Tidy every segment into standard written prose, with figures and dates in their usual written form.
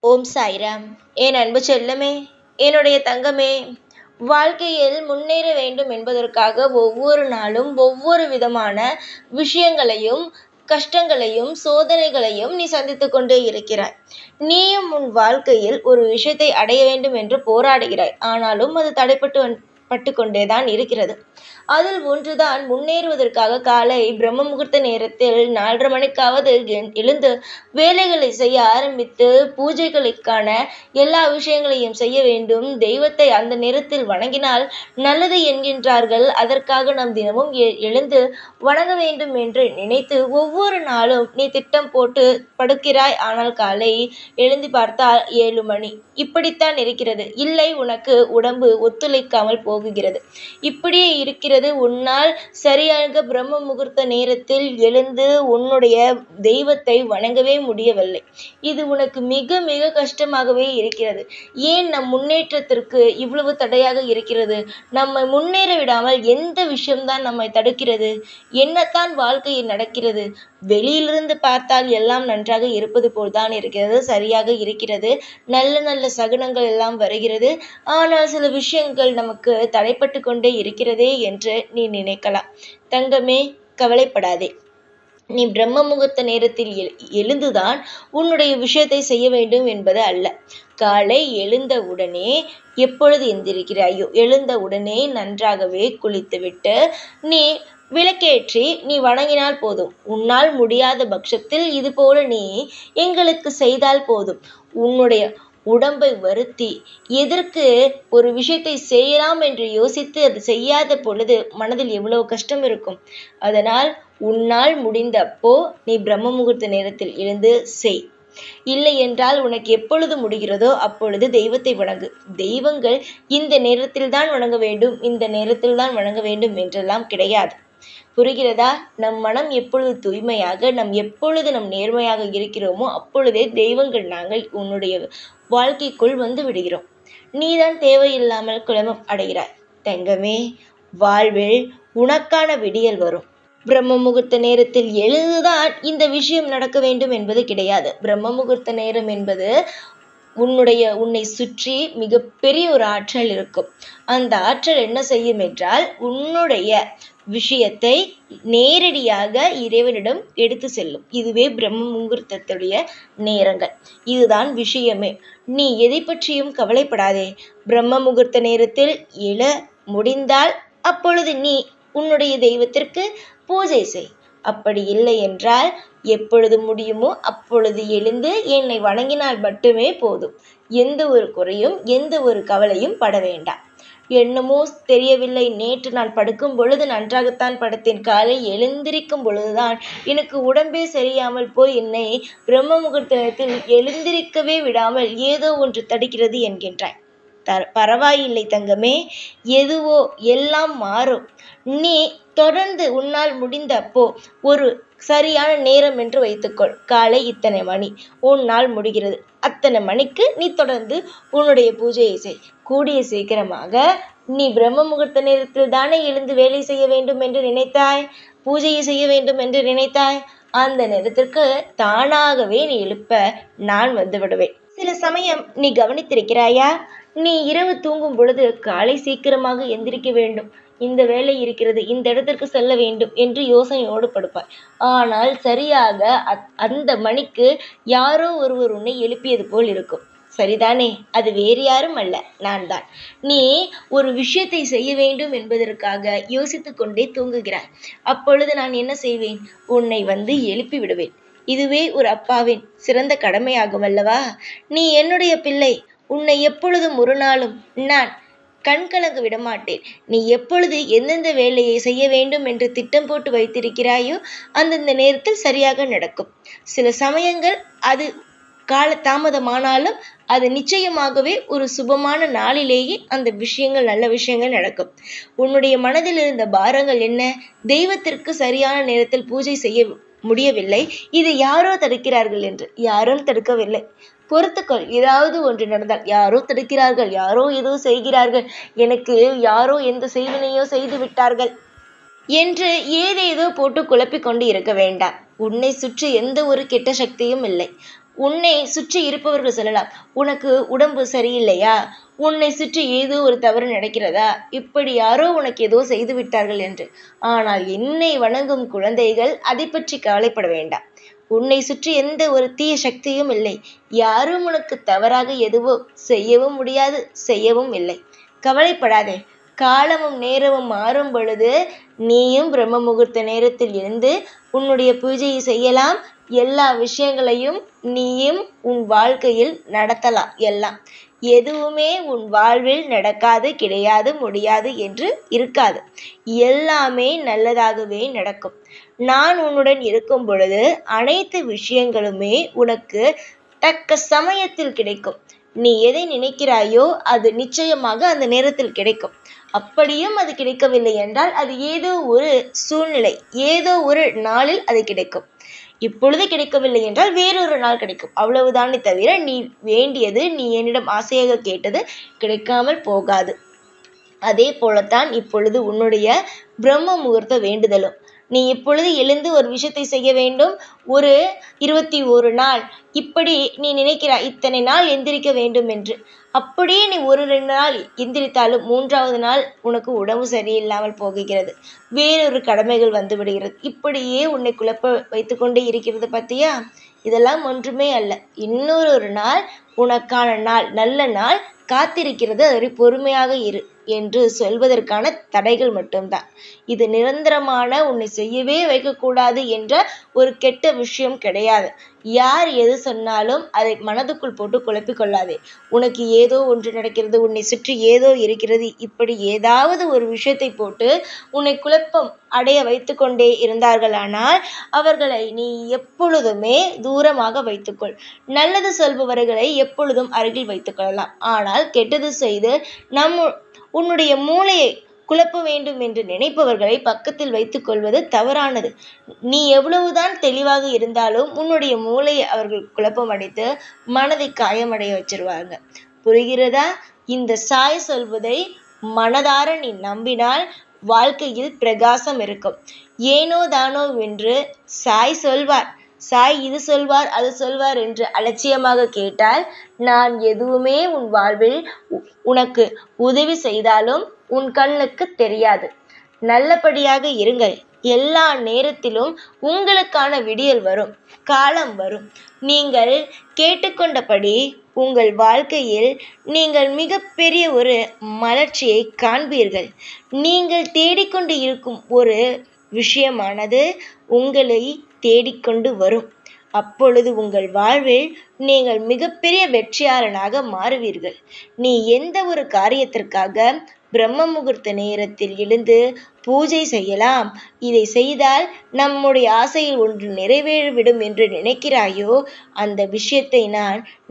ஓம் சாய்ராம். என் அன்பு செல்லமே, என்னுடைய தங்கமே, வாழ்க்கையில் முன்னேற வேண்டும் என்பதற்காக ஒவ்வொரு நாளும் ஒவ்வொரு விதமான விஷயங்களையும், கஷ்டங்களையும், சோதனைகளையும் நீ சந்தித்துக் கொண்டே இருக்கிறாய். நீயும் உன் வாழ்க்கையில் ஒரு விஷயத்தை அடைய வேண்டும் என்று போராடுகிறாய். ஆனாலும் அது தடைப்பட்டு கொண்டேதான் இருக்கிறது. அதில் ஒன்றுதான், முன்னேறுவதற்காக காலை பிரம்ம முகூர்த்த நேரத்தில் 4:30 மணிக்காவது எழுந்து வேலைகளை செய்ய ஆரம்பித்து பூஜைகளுக்கான எல்லா விஷயங்களையும் செய்ய வேண்டும். தெய்வத்தை அந்த நேரத்தில் வணங்கினால் நல்லது என்கின்றார்கள். அதற்காக நாம் தினமும் எழுந்து வணங்க வேண்டும் என்று நினைத்து ஒவ்வொரு நாளும் நீ திட்டம் போட்டு படுக்கிறாய். ஆனால் காலை எழுந்து பார்த்தால் 7 மணி. இப்படித்தான் இருக்கிறது. இல்லை, உனக்கு உடம்பு ஒத்துழைக்காமல் போகுகிறது. இப்படியே இருக்கிறது. உன்னால் சரியாக பிரம்ம முகூர்த்த நேரத்தில் எழுந்து உன்னுடைய தெய்வத்தை வணங்கவே முடியவில்லை. இது உனக்கு மிக மிக கஷ்டமாகவே இருக்கிறது. ஏன் நம் முன்னேற்றத்திற்கு இவ்வளவு தடையாக இருக்கிறது? நம்மை முன்னேற விடாமல் எந்த விஷயம்தான் நம்மை தடுக்கிறது? என்னத்தான் வாழ்க்கையில் நடக்கிறது? வெளியிலிருந்து பார்த்தால் எல்லாம் நன்றாக இருப்பது போல்தான் இருக்கிறது, சரியாக இருக்கிறது, நல்ல நல்ல சகுனங்கள் எல்லாம் வருகிறது. ஆனால் சில விஷயங்கள் நமக்கு தடைப்பட்டு கொண்டே இருக்கிறதே என்று நீ நினைக்கலாம். தங்கமே, கவலைப்படாதே. நீ பிரம்ம முகூர்த்த நேரத்தில் எழுந்துதான் உன்னுடைய விஷயத்தை செய்ய வேண்டும் என்பது அல்ல. காலை எழுந்த உடனே, எப்பொழுது எந்திருக்கிறாயோ எழுந்த உடனே நன்றாகவே குளித்துவிட்டு நீ விளக்கேற்றி நீ வணங்கினால் போதும். உன்னால் முடியாத பட்சத்தில் இது போல நீ எங்களுக்கு செய்தால் போதும். உன்னுடைய உடம்பை வருத்தி எதற்கு ஒரு விஷயத்தை செய்யலாம் என்று யோசித்து அது செய்யாத பொழுது மனதில் எவ்வளவு கஷ்டம் இருக்கும். அதனால் உன்னால் முடிந்தப்போ நீ பிரம்ம முகூர்த்த நேரத்தில் எழுந்து செய். இல்லை என்றால் உனக்கு எப்பொழுது முடிகிறதோ அப்பொழுது தெய்வத்தை வணங்கு. தெய்வங்கள் இந்த நேரத்தில் தான் வணங்க வேண்டும், இந்த நேரத்தில் தான் வணங்க வேண்டும் என்றெல்லாம் கிடையாது. புரிகிறதா? நம் மனம் எப்பொழுது தூய்மையாக, எப்பொழுது நம் நேர்மையாக இருக்கிறோமோ அப்பொழுதே தெய்வங்கள் நாங்கள் உன்னுடைய வாழ்க்கைக்குள் வந்து விடுகிறோம். நீதான் தேவையில்லாமல் குழப்பம் அடைகிறாய். தங்கமே, வாழ்வில் உனக்கான விடியல் வரும். பிரம்ம முகூர்த்த நேரத்தில் எழுதுதான் இந்த விஷயம் நடக்க வேண்டும் என்பது கிடையாது. பிரம்ம முகூர்த்த நேரம் என்பது உன்னை சுற்றி மிகப்பெரிய ஒரு ஆற்றல் இருக்கும். அந்த ஆற்றல் என்ன செய்யும் என்றால், உன்னுடைய விஷயத்தை நேரடியாக இறைவனிடம் எடுத்து செல்லும். இதுவே பிரம்ம முகூர்த்தத்துடைய நேரங்கள். இதுதான் விஷயமே. நீ எதை பற்றியும் கவலைப்படாதே. பிரம்ம முகூர்த்த நேரத்தில் எழ முடிந்தால் அப்பொழுது நீ உன்னுடைய தெய்வத்திற்கு பூஜை செய். அப்படி இல்லை என்றால் எப்பொழுது முடியுமோ அப்பொழுது எழுந்து என்னை வணங்கினால் மட்டுமே போதும். எந்த ஒரு குறையும் எந்த ஒரு கவலையும் பட வேண்டாம். என்னமோ தெரியவில்லை, நேற்று நான் படுக்கும் பொழுது நன்றாகத்தான் படுத்தேன், காலை எழுந்திருக்கும் பொழுதுதான் எனக்கு உடம்பே சரியாமல் போய் என்னை பிரம்ம முகூர்த்தத்தில் எழுந்திருக்கவே விடாமல் ஏதோ ஒன்று தடுக்கிறது என்கின்றாய். பரவாயில்லை தங்கமே, எதுவோ எல்லாம் மாறும். நீ தொடர்ந்து உன்னால் முடிந்தப்போ ஒரு சரியான நேரம் என்று வைத்துக்கொள். காலை இத்தனை மணி உன்னால் முடிகிறது, அத்தனை மணிக்கு நீ தொடர்ந்து உன்னுடைய பூஜையை செய். கூடிய சீக்கிரமாக நீ பிரம்ம முகூர்த்த நேரத்தில் தானே எழுந்து வேலை செய்ய வேண்டும் என்று நினைத்தாய், பூஜையை செய்ய வேண்டும் என்று நினைத்தாய். அந்த நேரத்திற்கு தானாகவே நீ எழுப்ப நான் வந்து விடுவேன். சில சமயம் நீ கவனித்திருக்கிறாயா? நீ இரவு தூங்கும் பொழுது காலை சீக்கிரமாக எந்திரிக்க வேண்டும், இந்த வேலை இருக்கிறது, இந்த இடத்திற்கு செல்ல வேண்டும் என்று யோசனையோடு படுப்பாய். ஆனால் சரியாக அந்த மணிக்கு யாரோ ஒருவர் உன்னை எழுப்பியது போல் இருக்கும். சரிதானே? அது வேறு யாரும் அல்ல, நான் தான். நீ ஒரு விஷயத்தை செய்ய வேண்டும் என்பதற்காக யோசித்து கொண்டே தூங்குகிறாய். அப்பொழுது நான் என்ன செய்வேன்? உன்னை வந்து எழுப்பி விடுவேன். இதுவே ஒரு அப்பாவின் சிறந்த கடமையாகும் அல்லவா? நீ என்னுடைய பிள்ளை. உன்னை எப்பொழுதும் ஒரு நாளும் நான் கண்கலங்க விடமாட்டேன். நீ எப்பொழுது எந்தெந்த வேலையை செய்ய வேண்டும் என்று திட்டம் போட்டு வைத்திருக்கிறாயோ அந்தந்த நேரத்தில் சரியாக நடக்கும். சில சமயங்கள் அது கால தாமதமானாலும் அது நிச்சயமாகவே ஒரு சுபமான நாளிலேயே அந்த விஷயங்கள், நல்ல விஷயங்கள் நடக்கும். உன்னுடைய மனதில் இருந்த பாரங்கள் என்ன? தெய்வத்திற்கு சரியான நேரத்தில் பூஜை செய்ய முடியவில்லை, இது யாரோ தடுக்கிறார்கள் என்று. யாரும் தடுக்கவில்லை. பொறுத்துக்கொள். ஏதாவது ஒன்று நடந்தால் யாரோ தடுக்கிறார்கள், யாரோ ஏதோ செய்கிறார்கள், எனக்கு யாரோ எந்த செய்வினையோ செய்து விட்டார்கள் என்று ஏதேதோ போட்டு குழப்பிக் கொண்டு இருக்க வேண்டாம். உன்னை சுற்றி எந்த ஒரு கெட்ட சக்தியும் இல்லை. உன்னை சுற்றி இருப்பவர்கள் சொல்லலாம், உனக்கு உடம்பு சரியில்லையா, உன்னை சுற்றி ஏதோ ஒரு தவறு நடக்கிறதா, இப்படி யாரோ உனக்கு ஏதோ செய்து விட்டார்கள் என்று. ஆனால் என்னை வணங்கும் குழந்தைகள் அதை பற்றி கவலைப்பட வேண்டாம். உன்னை சுற்றி எந்த ஒரு தீய சக்தியும் இல்லை. யாரும் உனக்கு தவறாக எதுவோ செய்யவும் முடியாது, செய்யவும் இல்லை. கவலைப்படாதே. காலமும் நேரமும் மாறும் பொழுது நீயும் பிரம்ம முகூர்த்த நேரத்தில் எழுந்து உன்னுடைய பூஜையை செய்யலாம். எல்லா விஷயங்களையும் நீயும் உன் வாழ்க்கையில் நடத்தலாம். எல்லாம் எதுவுமே உன் வாழ்வில் நடக்காது, கிடையாது, முடியாது என்று இருக்காது. எல்லாமே நல்லதாகவே நடக்கும். நான் உன்னுடன் இருக்கும் பொழுது அனைத்து விஷயங்களுமே உனக்கு தக்க சமயத்தில் கிடைக்கும். நீ எதை நினைக்கிறாயோ அது நிச்சயமாக அந்த நேரத்தில் கிடைக்கும். அப்படியும் அது கிடைக்கவில்லை என்றால் அது ஏதோ ஒரு சூழ்நிலை, ஏதோ ஒரு நாளில் அது கிடைக்கும். இப்பொழுது கிடைக்கவில்லை என்றால் வேறொரு நாள் கிடைக்கும். அவ்வளவுதானே தவிர நீ வேண்டியது, நீ என்னிடம் ஆசையாக கேட்டது கிடைக்காமல் போகாது. அதே போலத்தான் இப்பொழுது உன்னுடைய பிரம்ம முகூர்த்த வேண்டுதலும். நீ இப்பொழுது எழுந்து ஒரு விஷயத்தை செய்ய வேண்டும். ஒரு 21 நாள் இப்படி நீ நினைக்கிறாய், இத்தனை நாள் எந்திரிக்க வேண்டும் என்று. அப்படியே நீ 1-2 நாள் எந்திரித்தாலும் 3வது நாள் உனக்கு உடம்பு சரியில்லாமல் போகிறது, வேறொரு கடமைகள் வந்து விடுகிறது. இப்படியே உன்னை குழப்ப வைத்து கொண்டே இருக்கிறது பத்தியா? இதெல்லாம் ஒன்றுமே அல்ல. இன்னொரு நாள் உனக்கான நாள், நல்ல நாள் காத்திருக்கிறது. அதை பொறுமையாக இரு என்று சொல்வதற்கான தடைகள் மட்டும்தான். இது நிரந்தரமான உன்னை செய்யவே வைக்கக்கூடாது என்ற ஒரு கெட்ட விஷயம் கிடையாது. யார் எது சொன்னாலும் அதை மனதுக்குள் போட்டு குழப்பிக் கொள்ளாதே. உனக்கு ஏதோ ஒன்று நடக்கிறது, உன்னை சுற்றி ஏதோ இருக்கிறது, இப்படி ஏதாவது ஒரு விஷயத்தை போட்டு உன்னை குழப்பம் அடைய வைத்து கொண்டே இருந்தார்களானால் அவர்களை நீ எப்பொழுதுமே தூரமாக வைத்துக்கொள். நல்லது சொல்பவர்களை எப்பொழுதும் அருகில் வைத்துக் கொள்ளலாம். ஆனால் கெட்டது செய்து உன்னுடைய மூளையை குழப்ப வேண்டும் என்று நினைப்பவர்களை பக்கத்தில் வைத்துக் கொள்வது தவறானது. நீ எவ்வளவுதான் தெளிவாக இருந்தாலும் உன்னுடைய மூளையை அவர்கள் குழப்பமடைத்து மனதை காயமடைய வச்சிருவாங்க. புரிகிறதா? இந்த சாய் சொல்வதை மனதார நீ நம்பினால் வாழ்க்கையில் பிரகாசம் இருக்கும். ஏனோ தானோ என்று சாய் சொல்வார், சாய் இது சொல்வார், அது சொல்வார் என்று அலட்சியமாக கேட்டால் நான் எதுவுமே உன் வாழ்வில் உனக்கு உதவி செய்தாலும் உன் கண்ணுக்கு தெரியாது. நல்லபடியாக இருங்கள். எல்லா நேரத்திலும் உங்களுக்கான விடியல் வரும், காலம் வரும். நீங்கள் கேட்டுக்கொண்டபடி உங்கள் வாழ்க்கையில் நீங்கள் மிகப்பெரிய ஒரு மலர்ச்சியை காண்பீர்கள். நீங்கள் தேடிக்கொண்டு இருக்கும் ஒரு விஷயமானது உங்களை தேடிக்கொண்டு வரும். அப்பொழுது உங்கள் வாழ்வில் நீங்கள் மிகப்பெரிய வெற்றியாளனாக மாறுவீர்கள். நீ எந்த ஒரு காரியத்திற்காக பிரம்ம முகூர்த்த நேரத்தில் எழுந்து பூஜை செய்யலாம், இதை செய்தால் நம்முடைய ஆசையில் ஒன்று நிறைவேறிவிடும் என்று நினைக்கிறாயோ, அந்த விஷயத்தை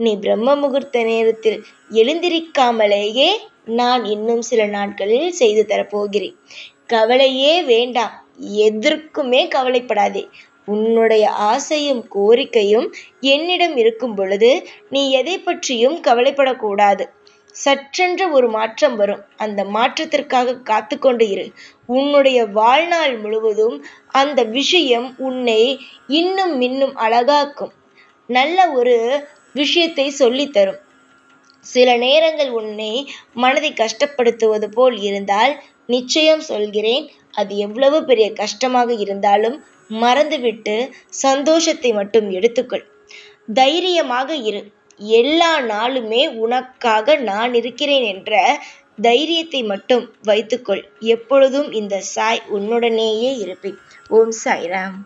நீ பிரம்ம முகூர்த்த நேரத்தில் எழுந்திருக்காமலேயே நான் இன்னும் சில நாட்களில் செய்து தரப்போகிறேன். கவலையே வேண்டாம், எதற்குமே கவலைப்படாதே. உன்னுடைய ஆசையும் கோரிக்கையும் என்னிடம் இருக்கும் பொழுது நீ எதை பற்றியும் கவலைப்படக்கூடாது. சற்றென்று ஒரு மாற்றம் வரும். அந்த மாற்றத்திற்காக காத்து கொண்டு இரு. உன்னுடைய வாழ்நாள் முழுவதும் அந்த விஷயம் உன்னை இன்னும் அழகாக்கும். நல்ல ஒரு விஷயத்தை சொல்லித்தரும். சில நேரங்கள் உன்னை மனதை கஷ்டப்படுத்துவது போல் இருந்தால் நிச்சயம் சொல்கிறேன், அது எவ்வளவு பெரிய கஷ்டமாக இருந்தாலும் மறந்துவிட்டு சந்தோஷத்தை மட்டும் எடுத்துக்கொள். தைரியமாக இரு. எல்லா நாளுமே உனக்காக நான் இருக்கிறேன் என்ற தைரியத்தை மட்டும் வைத்துக்கொள். எப்பொழுதும் இந்த சாய் உன்னுடனேயே இருப்பேன். ஓம் சாய்ராம்.